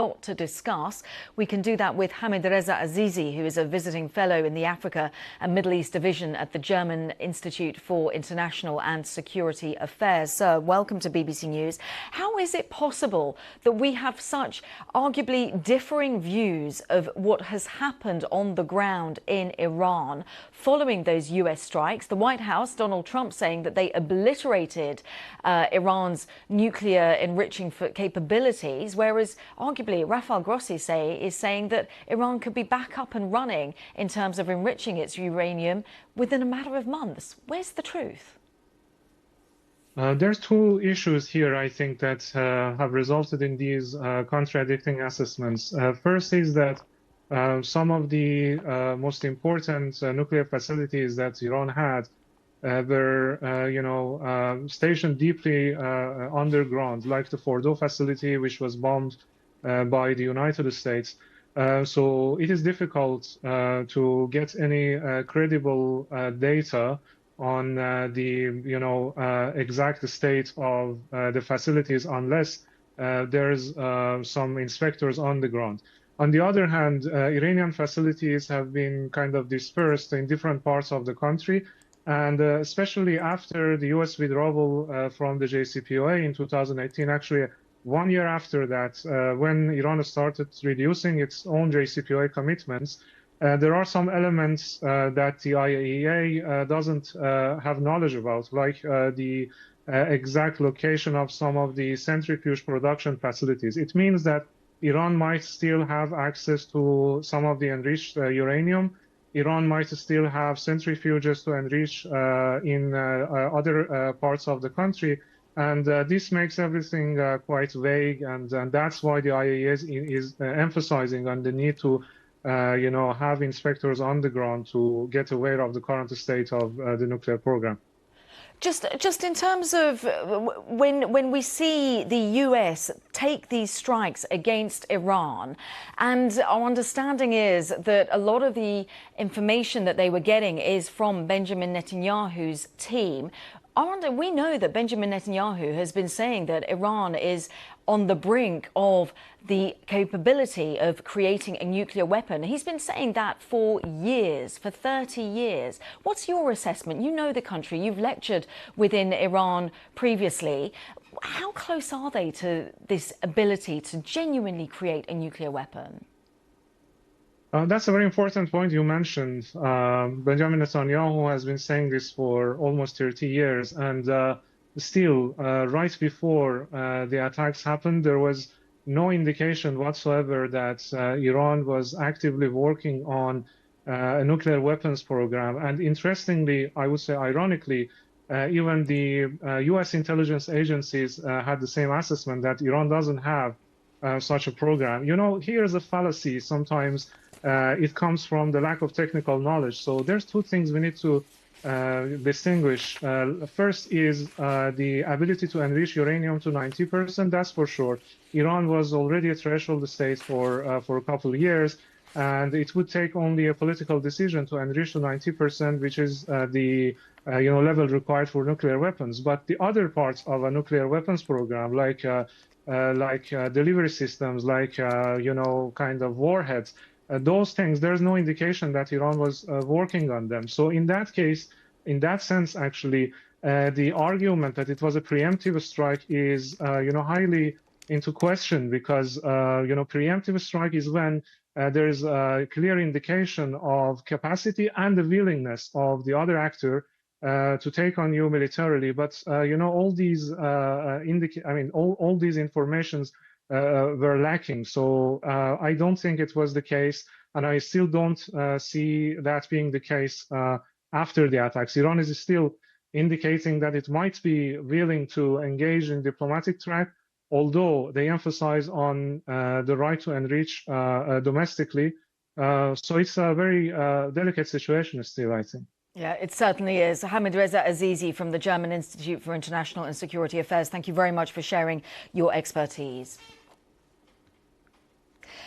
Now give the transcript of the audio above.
lot to discuss. We can do that with Hamidreza Azizi, who is a visiting fellow in the Africa and Middle East Division at the German Institute for International and Security Affairs. Sir, welcome to BBC News. How is it possible that we have such arguably differing views of what has happened on the ground in Iran following those US strikes? The White House, Donald Trump, saying that they obliterated Iran's nuclear enriching capabilities, whereas arguably Rafael Grossi is saying that Iran could be back up and running in terms of enriching its uranium within a matter of months. Where's the truth? There's two issues here, I think, that have resulted in these contradicting assessments. First is that some of the most important nuclear facilities that Iran had were, stationed deeply underground, like the Fordo facility, which was bombed by the United States. So it is difficult to get any credible data on the exact state of the facilities unless there's some inspectors on the ground. On the other hand, Iranian facilities have been kind of dispersed in different parts of the country, and especially after the US withdrawal from the JCPOA in 2018, actually 1 year after that, when Iran started reducing its own JCPOA commitments, there are some elements that the IAEA doesn't have knowledge about, like the exact location of some of the centrifuge production facilities. It means that Iran might still have access to some of the enriched uranium. Iran might still have centrifuges to enrich in other parts of the country. And this makes everything quite vague, and that's why the IAEA is emphasizing on the need to, have inspectors on the ground to get aware of the current state of the nuclear program. Just in terms of when we see the US take these strikes against Iran, and our understanding is that a lot of the information that they were getting is from Benjamin Netanyahu's team. We know that Benjamin Netanyahu has been saying that Iran is on the brink of the capability of creating a nuclear weapon. He's been saying that for years, for 30 years. What's your assessment? You know the country. You've lectured within Iran previously. How close are they to this ability to genuinely create a nuclear weapon? That's a very important point you mentioned. Benjamin Netanyahu has been saying this for almost 30 years. And still, right before the attacks happened, there was no indication whatsoever that Iran was actively working on a nuclear weapons program. And interestingly, I would say ironically, even the US intelligence agencies had the same assessment that Iran doesn't have such a program. Here's a fallacy sometimes. It comes from the lack of technical knowledge. So there's two things we need to distinguish. First is the ability to enrich uranium to 90%, that's for sure. Iran was already a threshold state for a couple of years, and it would take only a political decision to enrich to 90%, which is the level required for nuclear weapons. But the other parts of a nuclear weapons program, like delivery systems, like kind of warheads, those things, there's no indication that Iran was working on them. So in that case, in that sense, actually, the argument that it was a preemptive strike is, highly into question, because, preemptive strike is when there is a clear indication of capacity and the willingness of the other actor to take on you militarily. But, all these all these informations were lacking. So I don't think it was the case, and I still don't see that being the case after the attacks. Iran is still indicating that it might be willing to engage in diplomatic track, although they emphasize on the right to enrich domestically. So it's a very delicate situation still, I think. Yeah, it certainly is. Hamidreza Azizi from the German Institute for International and Security Affairs, thank you very much for sharing your expertise.